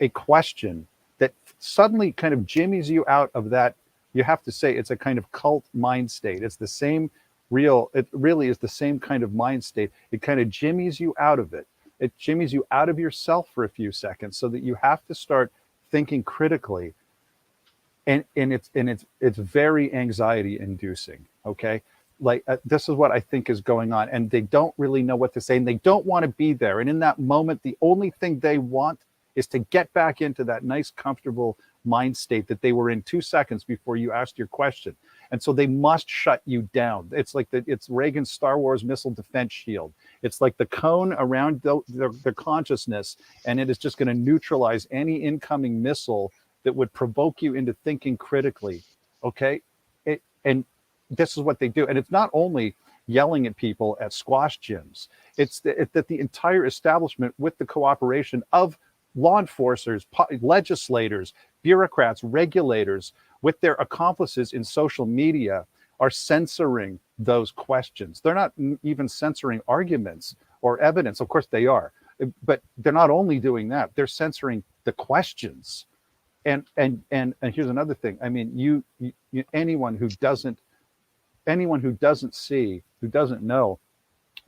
a question that suddenly kind of jimmies you out of that. You have to say it's a kind of cult mind state. It's the same it really is the same kind of mind state. It kind of jimmies you out of it. It jimmies you out of yourself for a few seconds, so that you have to start thinking critically. And it's very anxiety inducing. Okay. This is what I think is going on, and they don't really know what to say, and they don't want to be there. And in that moment, the only thing they want is to get back into that nice, comfortable mind state that they were in 2 seconds before you asked your question. And so they must shut you down. It's like it's Reagan's Star Wars missile defense shield. It's like the cone around their consciousness, and it is just going to neutralize any incoming missile that would provoke you into thinking critically. Okay, and this is what they do. And it's not only yelling at people at squash gyms. It's that the entire establishment, with the cooperation of law enforcers, legislators, bureaucrats, regulators, with their accomplices in social media, are censoring those questions. They're not even censoring arguments or evidence. Of course they are, but they're not only doing that, they're censoring the questions. And here's another thing. I mean, anyone who doesn't see, who doesn't know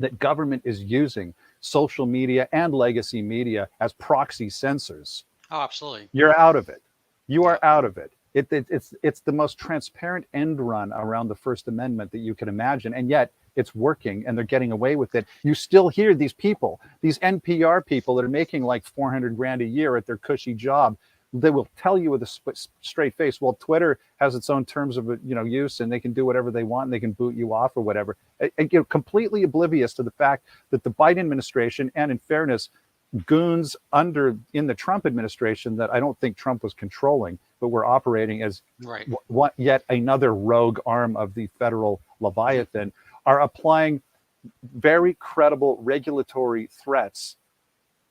that government is using social media and legacy media as proxy censors, Oh, absolutely. you're out of it. You Yeah. are out of it. It's the most transparent end run around the First Amendment that you can imagine, and yet it's working, and they're getting away with it. You still hear these people, these NPR people that are making like 400 grand a year at their cushy job. They will tell you with a straight face, well, Twitter has its own terms of use, and they can do whatever they want, and they can boot you off or whatever. Completely oblivious to the fact that the Biden administration, and in fairness, goons in the Trump administration that I don't think Trump was controlling, but were operating as Right. yet another rogue arm of the federal Leviathan, are applying very credible regulatory threats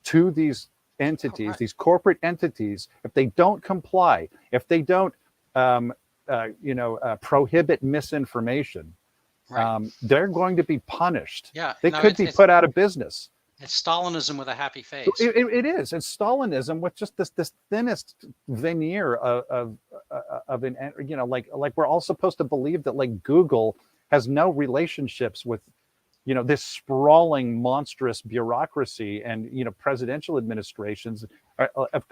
to these entities, Right. these corporate entities. If they don't comply, if they don't, prohibit misinformation, Right. they're going to be punished. Yeah. They No, could be put out of business. it's Stalinism with a happy face. It is. It's Stalinism with just this thinnest veneer of an, like we're all supposed to believe that like Google has no relationships with, this sprawling, monstrous bureaucracy and, presidential administrations.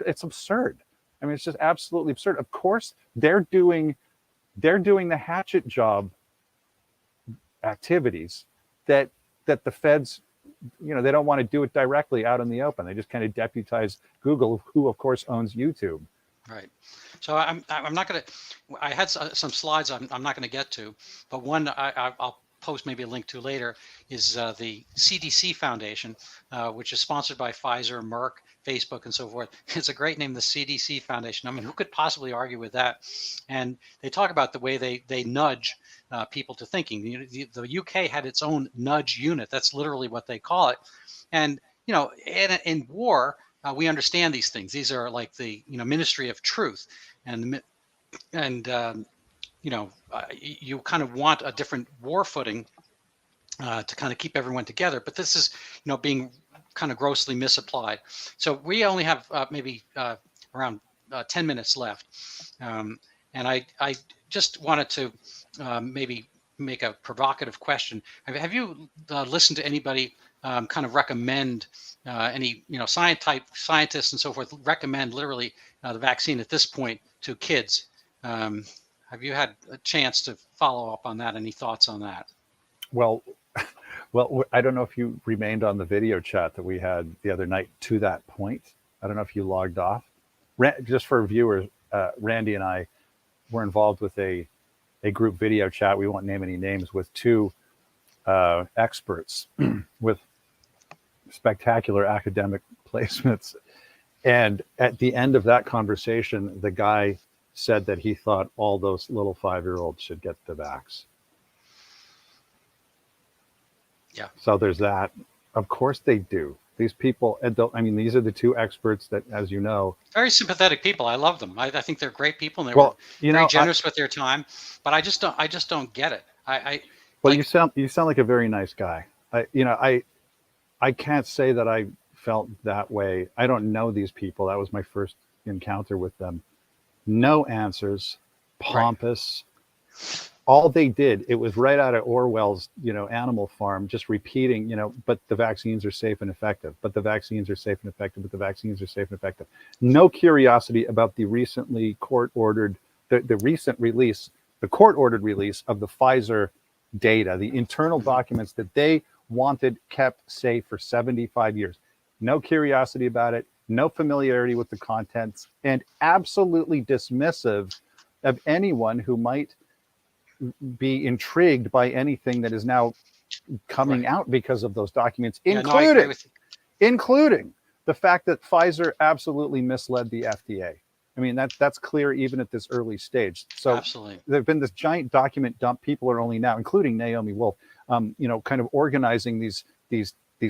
It's absurd. I mean, it's just absolutely absurd. Of course, they're doing the hatchet job activities that the feds, they don't want to do it directly out in the open. They just kind of deputize Google, who of course owns YouTube. Right. So I'm not going to. I had some slides I'm not going to get to, but one I'll post maybe a link to later is the CDC Foundation, which is sponsored by Pfizer, Merck, Facebook, and so forth. It's a great name, the CDC Foundation. I mean, who could possibly argue with that? And they talk about the way they nudge people to thinking. The UK had its own nudge unit. That's literally what they call it. And in war, we understand these things. These are like the Ministry of Truth, and you kind of want a different war footing to kind of keep everyone together. But this is being kind of grossly misapplied. So we only have maybe around 10 minutes left, and I just wanted to maybe make a provocative question. Have you listened to anybody kind of recommend any scientists and so forth recommend literally the vaccine at this point to kids? Have you had a chance to follow up on that? Any thoughts on that? Well, I don't know if you remained on the video chat that we had the other night to that point. I don't know if you logged off. Just for viewers, Randy and I were involved with a group video chat. We won't name any names, with two experts with spectacular academic placements. And at the end of that conversation, the guy said that he thought all those little 5-year-olds should get the vax. Yeah. So there's that. Of course they do. These people, these are the two experts that, as you know, very sympathetic people. I love them. I think they're great people, and they're very generous with their time. But I just don't get it. You sound like a very nice guy. I can't say that I felt that way. I don't know these people. That was my first encounter with them. No answers, pompous. Right. All they did, it was right out of Orwell's, Animal Farm, just repeating, but the vaccines are safe and effective, but the vaccines are safe and effective, but the vaccines are safe and effective. No curiosity about the recently court-ordered, the recent release, the court-ordered release of the Pfizer data, the internal documents that they wanted kept safe for 75 years. No curiosity about it, no familiarity with the contents, and absolutely dismissive of anyone who might be intrigued by anything that is now coming out because of those documents, including the fact that Pfizer absolutely misled the FDA. I mean, that's clear even at this early stage. So absolutely, there've been this giant document dump. People are only now, including Naomi Wolf, kind of organizing these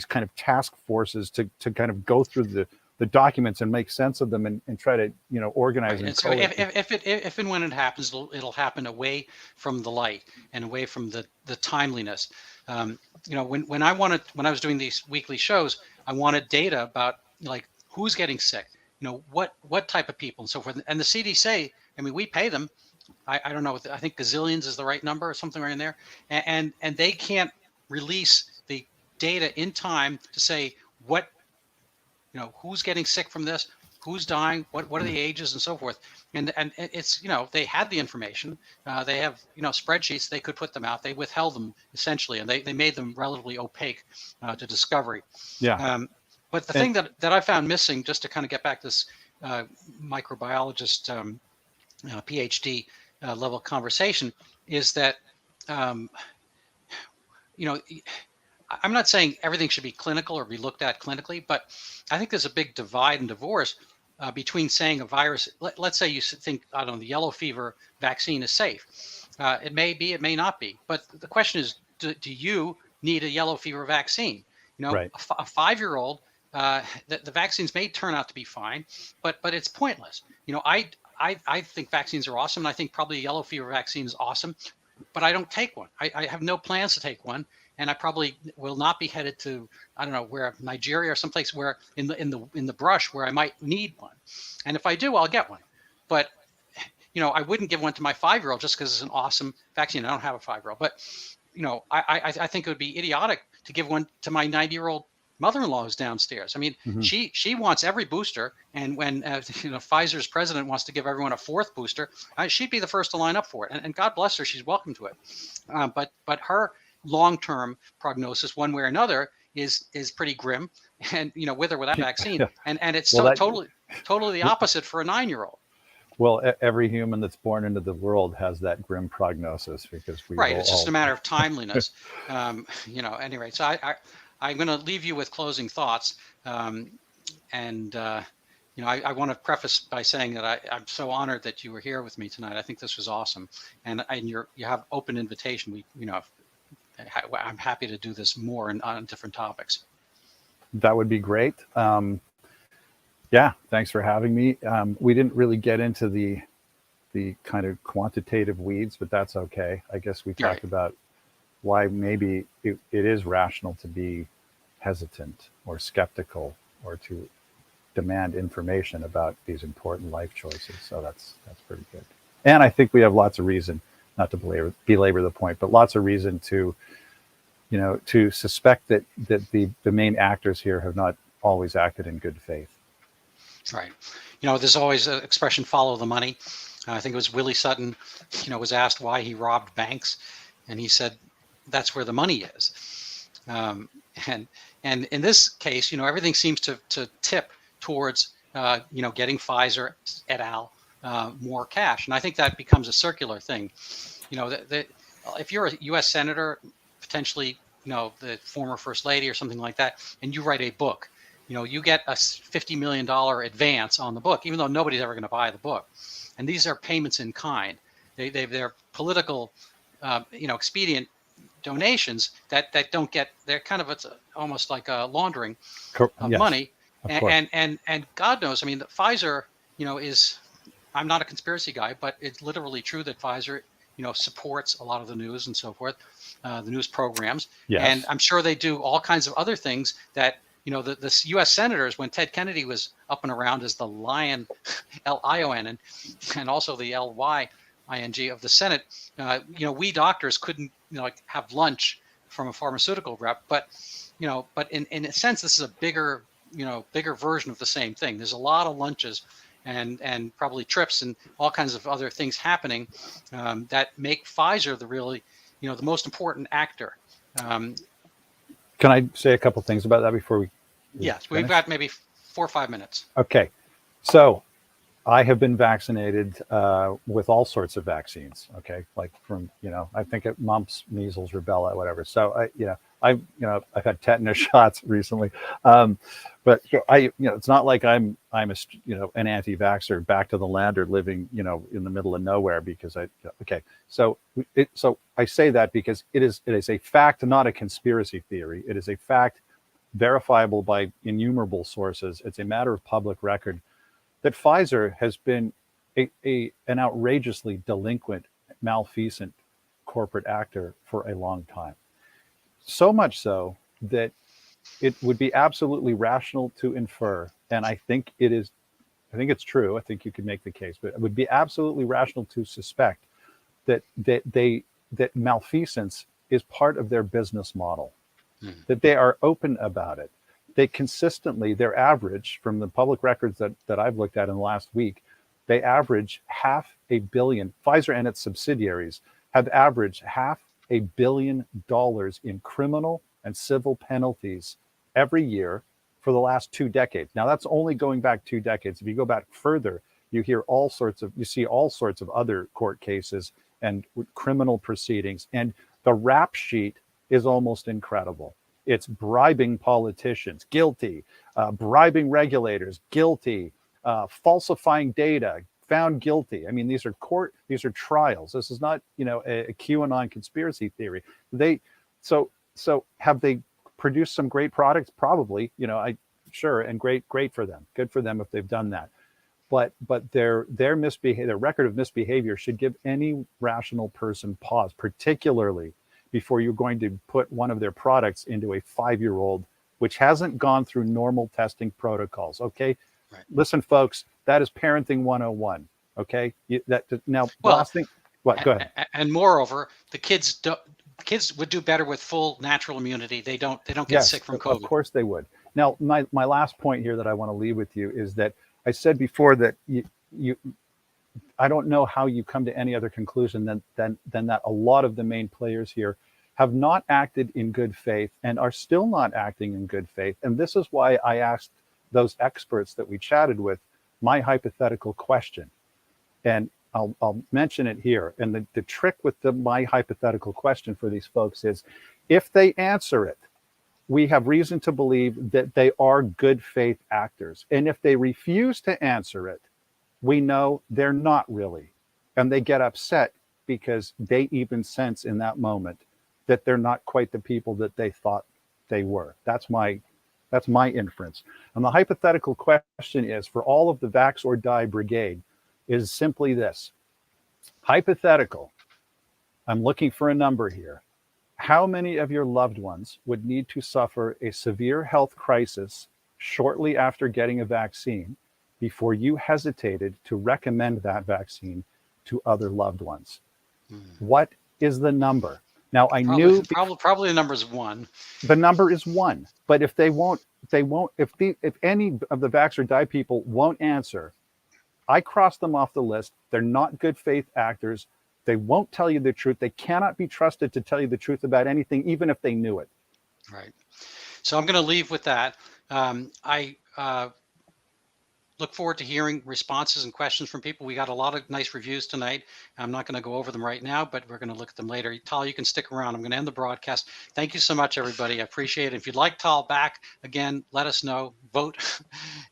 kind of task forces to kind of go through the documents and make sense of them and try to organize them. And so if and when it happens, it'll happen away from the light and away from the timeliness. When I was doing these weekly shows, I wanted data about like who's getting sick, what type of people and so forth. And the CDC, we pay them. I don't know. I think gazillions is the right number or something right in there. And they can't release the data in time to say what, who's getting sick from this, who's dying, what are the ages and so forth. And it's, they had the information. They have, spreadsheets, they could put them out. They withheld them essentially, and they made them relatively opaque to discovery. Yeah. But the thing that I found missing, just to kind of get back to this microbiologist PhD level conversation, is that, I'm not saying everything should be clinical or be looked at clinically, but I think there's a big divide and divorce between saying a virus, let's say you think, I don't know, the yellow fever vaccine is safe. It may be, it may not be. But the question is, do you need a yellow fever vaccine? Right. A 5-year-old, the vaccines may turn out to be fine, but it's pointless. I think vaccines are awesome. And I think probably a yellow fever vaccine is awesome, but I don't take one. I have no plans to take one. And I probably will not be headed to, I don't know, where, Nigeria or someplace where in the brush where I might need one. And if I do, I'll get one. But I wouldn't give one to my 5-year-old just because it's an awesome vaccine. I don't have a 5-year-old, but I think it would be idiotic to give one to my 90-year-old mother-in-law who's downstairs. I mean, she wants every booster, and when Pfizer's president wants to give everyone a 4th booster, she'd be the first to line up for it. And God bless her, she's welcome to it. But her long-term prognosis, one way or another, is pretty grim, and with or without vaccine, and it's totally the opposite for a 9-year-old. Well, every human that's born into the world has that grim prognosis because we it's just a matter of timeliness. Anyway, so I'm going to leave you with closing thoughts, I want to preface by saying that I'm so honored that you were here with me tonight. I think this was awesome, and you have open invitation. I'm happy to do this more on different topics. That would be great. Yeah, thanks for having me. We didn't really get into the kind of quantitative weeds, but that's okay. I guess we talked about why maybe it is rational to be hesitant or skeptical or to demand information about these important life choices. So that's pretty good. And I think we have lots of reason, not to belabor the point, but lots of reason to suspect that the main actors here have not always acted in good faith. Right. There's always an expression, follow the money. I think it was Willie Sutton, was asked why he robbed banks. And he said, that's where the money is. And in this case, everything seems to tip towards, getting Pfizer et al. More cash. And I think that becomes a circular thing. If you're a U.S. senator, potentially, the former first lady or something like that, and you write a book, you get a $50 million advance on the book, even though nobody's ever going to buy the book. And these are payments in kind. They're political, expedient donations that don't get. They're kind of almost like a laundering of money. And God knows, I mean, Pfizer, is. I'm not a conspiracy guy, but it's literally true that Pfizer, supports a lot of the news and so forth, the news programs. Yes. And I'm sure they do all kinds of other things that. The U.S. senators, when Ted Kennedy was up and around as the lion, L-I-O-N, and also the L-Y-I-N-G of the Senate, we doctors couldn't, have lunch from a pharmaceutical rep. But in a sense, this is a bigger version of the same thing. There's a lot of lunches and probably trips and all kinds of other things happening that make Pfizer the really, the most important actor. Can I say a couple things about that before we? Yes, we've got maybe 4 or 5 minutes. Okay, so I have been vaccinated with all sorts of vaccines. Okay, like from I think it mumps, measles, rubella, whatever. So I've had tetanus shots recently, but it's not like I'm an anti-vaxxer back to the land or living in the middle of nowhere because so I say that because it is a fact, not a conspiracy theory. It is a fact verifiable by innumerable sources. It's a matter of public record that Pfizer has been an outrageously delinquent, malfeasant corporate actor for a long time. So much so that it would be absolutely rational to infer, and I think it's true. I think you could make the case, but it would be absolutely rational to suspect that malfeasance is part of their business model. that they are open about it. They consistently, their average from the public records that I've looked at in the last week, they average $500 million. Pfizer and its subsidiaries have averaged $500 million in criminal and civil penalties every year for the last 2 decades. Now that's only going back 2 decades. If you go back further, you see all sorts of other court cases and criminal proceedings. And the rap sheet is almost incredible. It's bribing politicians, guilty, bribing regulators, guilty, falsifying data, found guilty. I mean, these are trials. This is not, a QAnon conspiracy theory. So have they produced some great products? Probably, sure, and great for them. Good for them if they've done that. But their record of misbehavior should give any rational person pause, particularly before you're going to put one of their products into a 5-year-old, which hasn't gone through normal testing protocols. Okay, right. Listen, folks, that is parenting 101. Okay, last thing. What? Go ahead. And moreover, the kids would do better with full natural immunity. They don't get sick from COVID. Of course they would. Now, my last point here that I want to leave with you is that I said before that I don't know how you come to any other conclusion than that a lot of the main players here have not acted in good faith and are still not acting in good faith. And this is why I asked those experts that we chatted with my hypothetical question. And I'll mention it here. And the trick with my hypothetical question for these folks is, if they answer it, we have reason to believe that they are good faith actors. And if they refuse to answer it, we know they're not really. And they get upset because they even sense in that moment that they're not quite the people that they thought they were. That's my inference. And the hypothetical question is, for all of the Vax or Die Brigade, is simply this. Hypothetical. I'm looking for a number here. How many of your loved ones would need to suffer a severe health crisis shortly after getting a vaccine before you hesitated to recommend that vaccine to other loved ones? What is the number? Now, probably the number is 1. The number is 1. But if if any of the Vax or Die people won't answer, I cross them off the list. They're not good faith actors. They won't tell you the truth. They cannot be trusted to tell you the truth about anything, even if they knew it. Right. So I'm going to leave with that. I look forward to hearing responses and questions from people. We got a lot of nice reviews tonight. I'm not going to go over them right now, but we're going to look at them later. Tal, you can stick around. I'm going to end the broadcast. Thank you so much, everybody. I appreciate it. If you'd like Tal back again, let us know. Vote.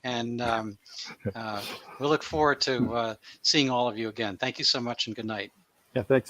And we'll look forward to seeing all of you again. Thank you so much and good night. Yeah, thanks.